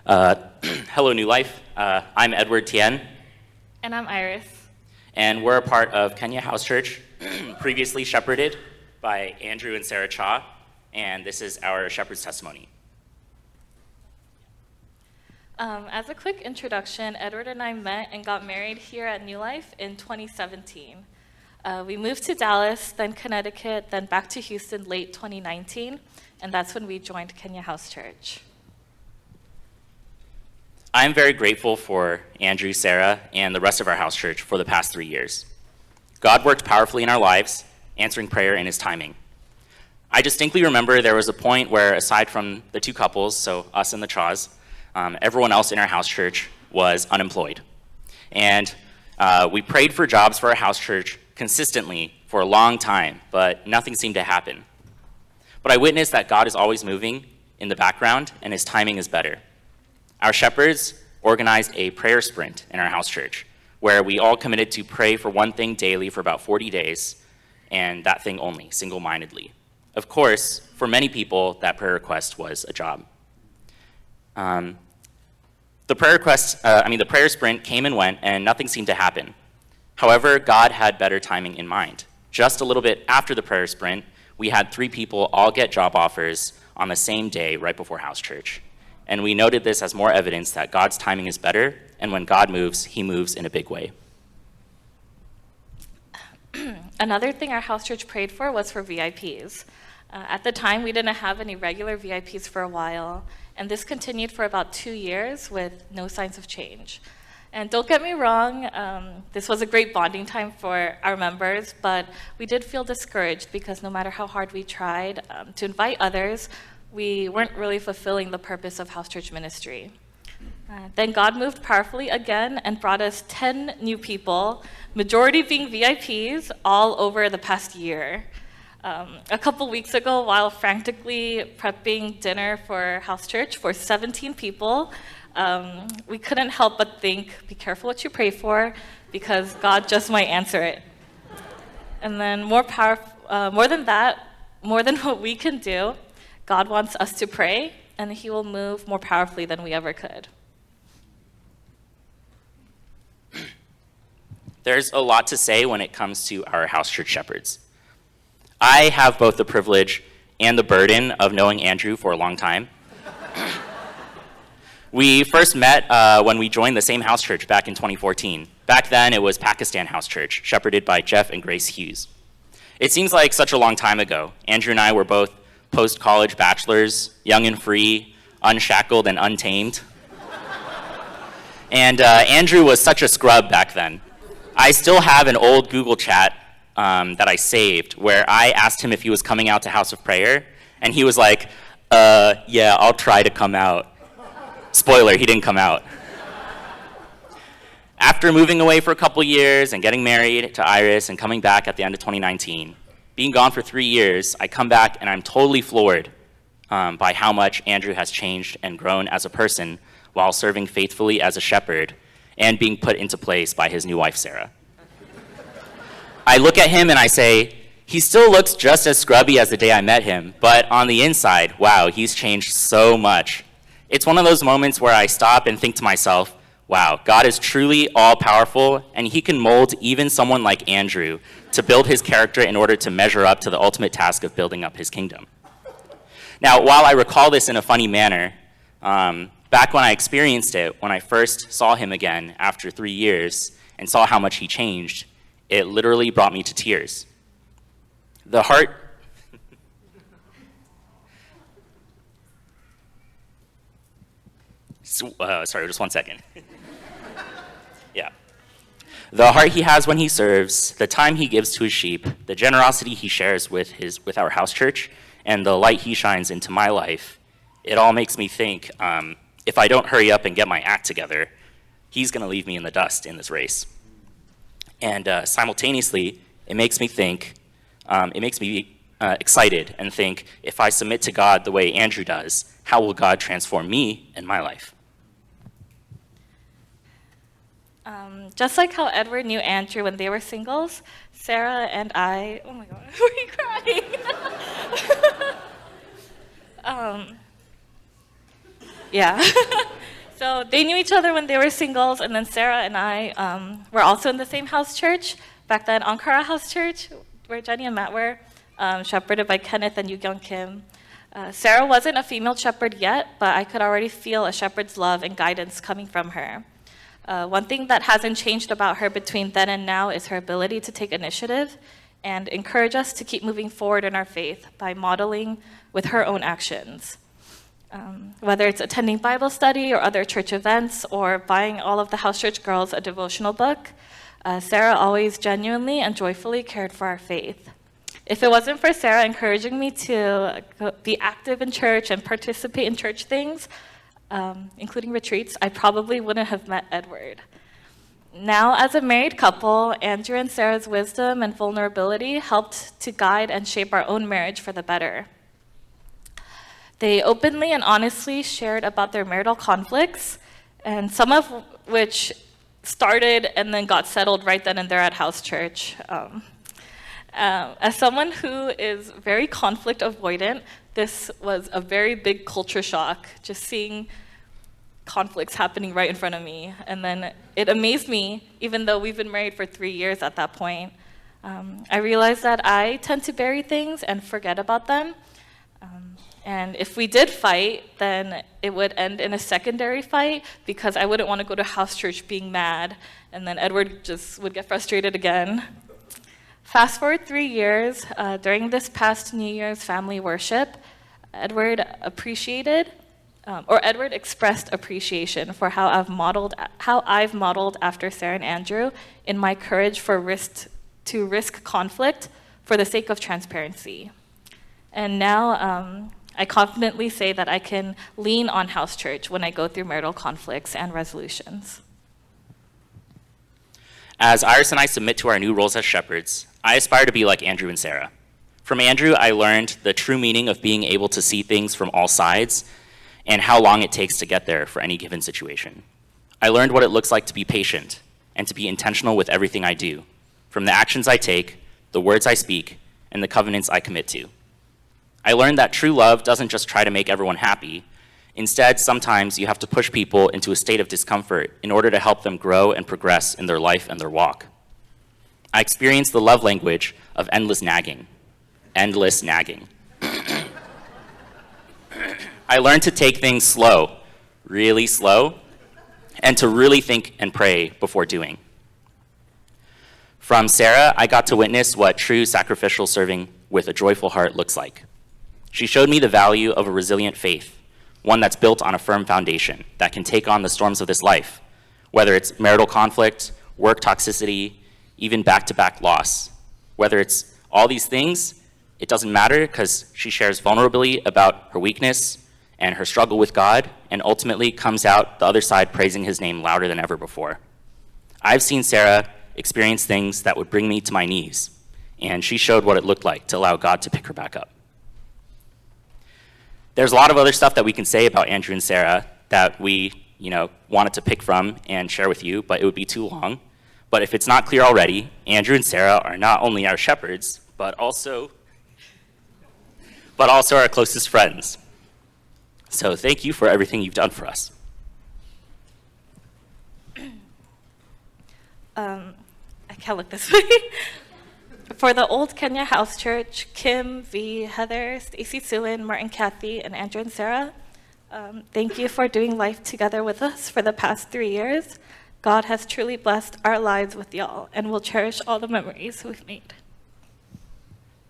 Uh, Hello, New Life. I'm Edward Tian, And I'm Iris. and we're a part of Kenya House Church, previously shepherded by Andrew and Sarah Cha, and this is our shepherd's testimony. As a quick introduction, Edward and I met and got married here at New Life in 2017. We moved to Dallas, then Connecticut, then back to Houston late 2019, and that's when we joined Kenya House Church. I'm very grateful for Andrew, Sarah, and the rest of our house church for the past 3 years. God worked powerfully in our lives, answering prayer in his timing. I distinctly remember there was a point where, aside from the two couples, so us and the Chaws, everyone else in our house church was unemployed. And we prayed for jobs for our house church consistently for a long time, but nothing seemed to happen. But I witnessed that God is always moving in the background, and his timing is better. Our shepherds organized a prayer sprint in our house church, where we all committed to pray for one thing daily for about 40 days, and that thing only, single-mindedly. Of course, for many people, that prayer request was a job. The prayer sprint came and went, and nothing seemed to happen. However, God had better timing in mind. Just a little bit after the prayer sprint, we had 3 people all get job offers on the same day right before house church. And we noted this as more evidence that God's timing is better, and when God moves, he moves in a big way. Another thing our house church prayed for was for VIPs. At the time, we didn't have any regular VIPs for a while, and this continued for about 2 years with no signs of change. And don't get me wrong, this was a great bonding time for our members, but we did feel discouraged because no matter how hard we tried to invite others, we weren't really fulfilling the purpose of house church ministry. Then God moved powerfully again and brought us 10 new people, majority being VIPs, all over the past year. A couple weeks ago, while frantically prepping dinner for house church for 17 people, we couldn't help but think, be careful what you pray for, because God just might answer it. And then more than that, more than what we can do, God wants us to pray, and he will move more powerfully than we ever could. There's a lot to say when it comes to our house church shepherds. I have both the privilege and the burden of knowing Andrew for a long time. We first met when we joined the same house church back in 2014. Back then, it was Pakistan House Church, shepherded by Jeff and Grace Hughes. It seems like such a long time ago. Andrew and I were both post-college bachelors, young and free, unshackled and untamed. And Andrew was such a scrub back then. I still have an old Google chat that I saved where I asked him if he was coming out to House of Prayer, and he was like, yeah, I'll try to come out. Spoiler, he didn't come out. After moving away for a couple years and getting married to Iris and coming back at the end of 2019, being gone for 3 years, I come back and I'm totally floored by how much Andrew has changed and grown as a person while serving faithfully as a shepherd and being put into place by his new wife, Sarah. I look at him and I say, he still looks just as scrubby as the day I met him, but on the inside, wow, he's changed so much. It's one of those moments where I stop and think to myself, wow, God is truly all-powerful, and he can mold even someone like Andrew to build his character in order to measure up to the ultimate task of building up his kingdom. Now, while I recall this in a funny manner, back when I experienced it, when I first saw him again after 3 years and saw how much he changed, it literally brought me to tears. The heart... sorry, just 1 second. Yeah. The heart he has when he serves, the time he gives to his sheep, the generosity he shares with our house church, and the light he shines into my life, it all makes me think, if I don't hurry up and get my act together, he's going to leave me in the dust in this race. And simultaneously, it makes me think, excited and think, if I submit to God the way Andrew does, how will God transform me and my life? Just like how Edward knew Andrew when they were singles, Sarah and I, oh my God, are you crying? Yeah. So they knew each other when they were singles, and then Sarah and I were also in the same house church, back then Ankara House Church, where Jenny and Matt were, shepherded by Kenneth and Yu-Kyung Kim. Sarah wasn't a female shepherd yet, but I could already feel a shepherd's love and guidance coming from her. One thing that hasn't changed about her between then and now is her ability to take initiative and encourage us to keep moving forward in our faith by modeling with her own actions. Whether it's attending Bible study or other church events or buying all of the house church girls a devotional book, Sarah always genuinely and joyfully cared for our faith. If it wasn't for Sarah encouraging me to be active in church and participate in church things, including retreats, I probably wouldn't have met Edward. Now, as a married couple, Andrew and Sarah's wisdom and vulnerability helped to guide and shape our own marriage for the better. They openly and honestly shared about their marital conflicts, and some of which started and then got settled right then and there at house church. As someone who is very conflict avoidant, this was a very big culture shock, just seeing conflicts happening right in front of me. And then it amazed me, even though we've been married for 3 years at that point. I realized that I tend to bury things and forget about them. And if we did fight, then it would end in a secondary fight because I wouldn't want to go to house church being mad, and then Edward just would get frustrated again. Fast forward 3 years, during this past New Year's family worship, Edward expressed appreciation for how I've modeled after Sarah and Andrew in my courage to risk conflict for the sake of transparency. And now I confidently say that I can lean on house church when I go through marital conflicts and resolutions. As Iris and I submit to our new roles as shepherds, I aspire to be like Andrew and Sarah. From Andrew, I learned the true meaning of being able to see things from all sides and how long it takes to get there for any given situation. I learned what it looks like to be patient and to be intentional with everything I do, from the actions I take, the words I speak, and the covenants I commit to. I learned that true love doesn't just try to make everyone happy. Instead, sometimes you have to push people into a state of discomfort in order to help them grow and progress in their life and their walk. I experienced the love language of endless nagging. Endless nagging. I learned to take things slow, really slow, and to really think and pray before doing. From Sarah, I got to witness what true sacrificial serving with a joyful heart looks like. She showed me the value of a resilient faith, one that's built on a firm foundation that can take on the storms of this life, whether it's marital conflict, work toxicity, even back-to-back loss. Whether it's all these things, it doesn't matter because she shares vulnerably about her weakness and her struggle with God, and ultimately comes out the other side praising his name louder than ever before. I've seen Sarah experience things that would bring me to my knees, and she showed what it looked like to allow God to pick her back up. There's a lot of other stuff that we can say about Andrew and Sarah that we, wanted to pick from and share with you, but it would be too long. But if it's not clear already, Andrew and Sarah are not only our shepherds, but also our closest friends. So thank you for everything you've done for us. I can't look this way. For the Old Kenya House Church, Kim, V, Heather, Stacy, Suin, Martin, Kathy, and Andrew and Sarah, thank you for doing life together with us for the past 3 years. God has truly blessed our lives with y'all, and we'll cherish all the memories we've made.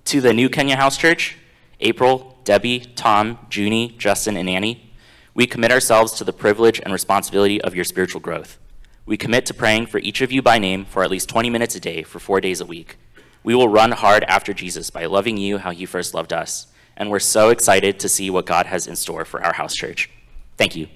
To the New Kenya House Church, April, Debbie, Tom, Junie, Justin, and Annie, we commit ourselves to the privilege and responsibility of your spiritual growth. We commit to praying for each of you by name for at least 20 minutes a day for 4 days a week. We will run hard after Jesus by loving you how he first loved us, and we're so excited to see what God has in store for our house church. Thank you.